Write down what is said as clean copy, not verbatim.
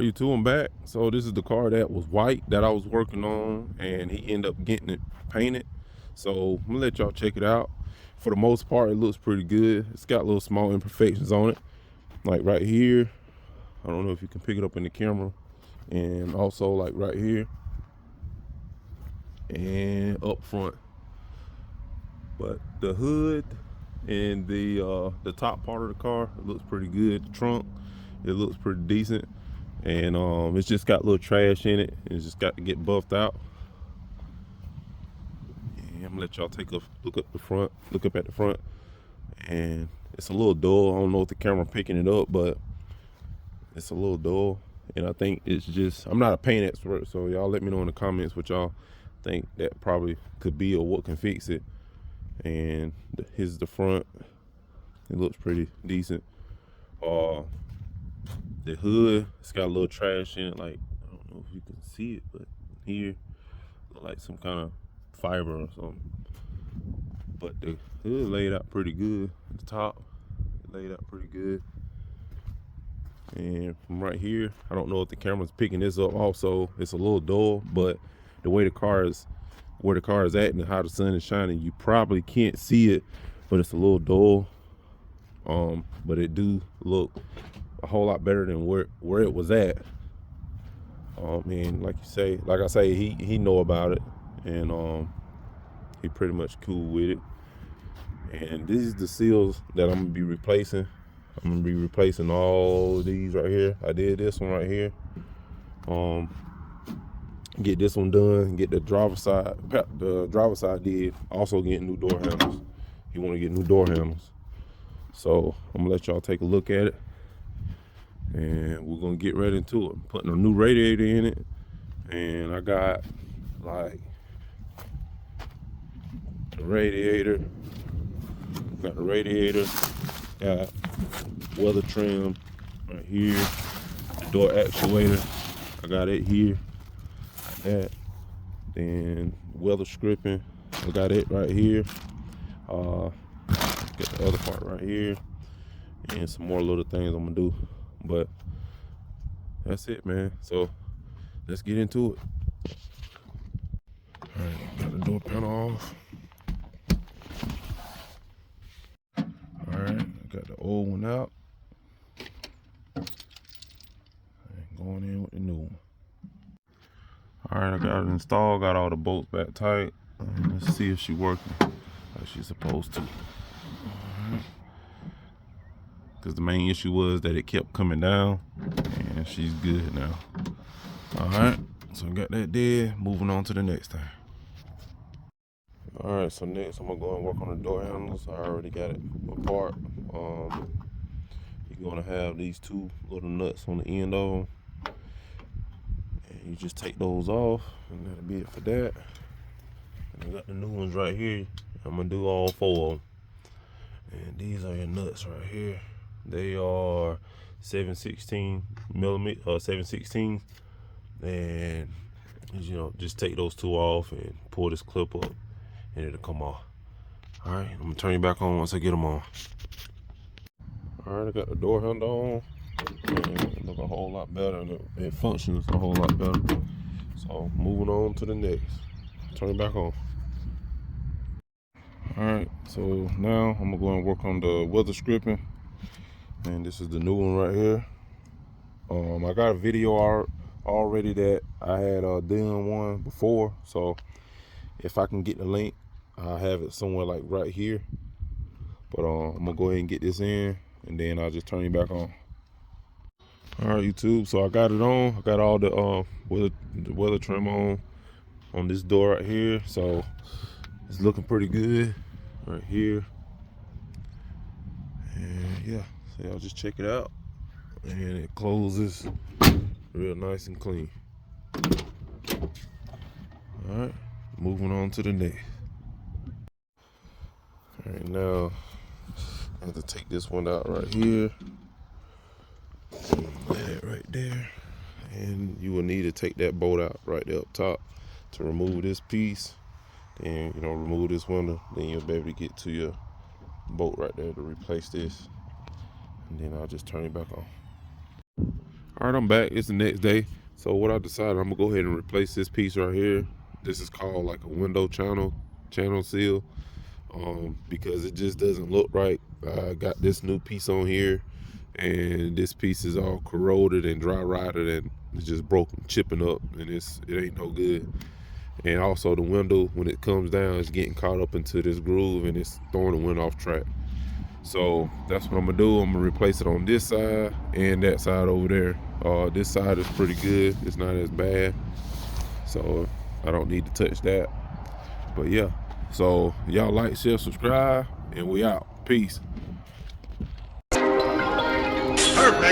Alright, you two, I'm back. So this is the car that was white that I was working on, and he ended up getting it painted. So I'm gonna let y'all check it out. For the most part, it looks pretty good. It's got little small imperfections on it, like right here. I don't know if you can pick it up in the camera, and also like right here and up front. But the hood and the top part of the car, it looks pretty good. The trunk, it looks pretty decent. And it's just got a little trash in it. It's just got to get buffed out. And I'm gonna let y'all take a look up at the front. And it's a little dull. I don't know if the camera picking it up, but it's a little dull. And I think it's just, I'm not a paint expert, so y'all let me know in the comments what y'all think that probably could be or what can fix it. And here's the front. It looks pretty decent. The hood, it's got a little trash in it, like, I don't know if you can see it, but here, like some kind of fiber or something. But the hood laid out pretty good. The top laid out pretty good. And from right here, I don't know if the camera's picking this up also. It's a little dull, but the way the car is, where the car is at and how the sun is shining, you probably can't see it, but it's a little dull. But it do look a whole lot better than where it was at. And like I say, he know about it, and he pretty much cool with it. And these is the seals that I'm gonna be replacing. I'm gonna be replacing all of these right here. I did this one right here. Get this one done. Get the driver's side. The driver's side did also get new door handles. He want to get new door handles. So I'm gonna let y'all take a look at it, and we're gonna get right into it. I'm putting a new radiator in it, and I got like the radiator. Got the radiator. Got weather trim right here. The door actuator. I got it here. That. Then weather stripping. I got it right here. Got the other part right here, and some more little things I'm gonna do, but that's it, man. So let's get into it. All right, got the door panel off. All right, got the old one out and going in with the new one. All right, I got it installed, got all the bolts back tight. Let's see if she's working like she's supposed to. Because the main issue was that it kept coming down, and she's good now. All right, so I got that dead. Moving on to the next thing. All right, so next I'm gonna go and work on the door handles. I already got it apart. You're gonna have these two little nuts on the end of them, and you just take those off, and that'll be it for that. And I got the new ones right here. I'm gonna do all four of them. And these are your nuts right here. They are 7/16 millimeter, 7/16, and you know, just take those two off and pull this clip up, and it'll come off. All right, I'm gonna turn you back on once I get them on. All right, I got the door handle on, and it look a whole lot better. It functions a whole lot better. So moving on to the next. Turn it back on. All right, so now I'm gonna go and work on the weather stripping, and this is the new one right here. I got a video already that I had done one before, so if I can get the link, I'll have it somewhere like right here. But I'm gonna go ahead and get this in, and then I'll just turn it back on. All right, YouTube, so I got it on. I got all the weather trim on this door right here, so it's looking pretty good right here. And yeah, so y'all just check it out. And it closes real nice and clean. All right, moving on to the next. All right, now I have to take this one out right here. That right there. And you will need to take that bolt out right there up top to remove this piece. Then, you know, remove this window. Then you'll be able to get to your bolt right there to replace this. And then I'll just turn it back on. All right, I'm back. It's the next day. So what I decided, I'm gonna go ahead and replace this piece right here. This is called like a window channel seal, because it just doesn't look right. I got this new piece on here, and this piece is all corroded and dry rotted, and it's just broken, chipping up, and it ain't no good. And also the window, when it comes down, it's getting caught up into this groove, and it's throwing the window off track. So that's what I'm gonna do. I'm gonna replace it on this side and that side over there. This side is pretty good. It's not as bad, so I don't need to touch that. But yeah, so y'all like, share, subscribe, and we out. Peace. Perfect.